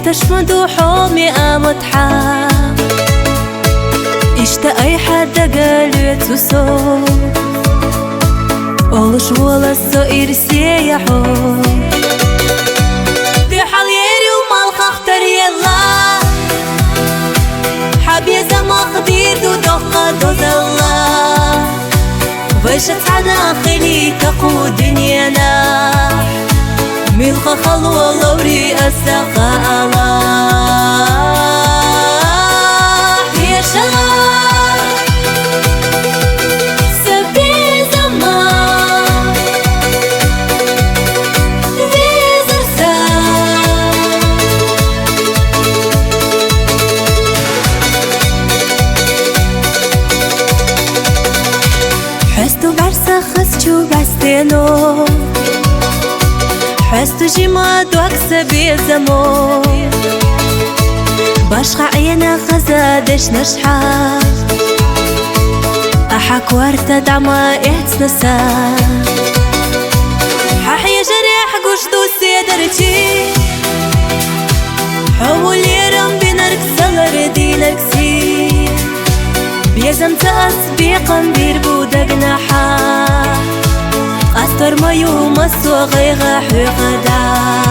يفتش مدوحه مئة متحة اشتا أي حد قال يتوسو أولش ولا الصغير سيحو في حال يري ومالخ اختار يلا حبي زما خدير دو دقة دو زلا ويش تعنا خلي تقو دنيانا ملخ خلوة لوري أساقا الله يا شغال سبي زمان ذي زرسان حستو برسا خسچو بستينو حستو جيما دوك سبي زمو باشقى عينا غزادش نشحا أحك ورتا دعما إحتسنسا ححي جريح قشتو سيدرتي حول يرم بنرك سلر دينك سي بيزم تأسبيقا بيربو دقناحا أستر ما يوم السوغي غاحو غدا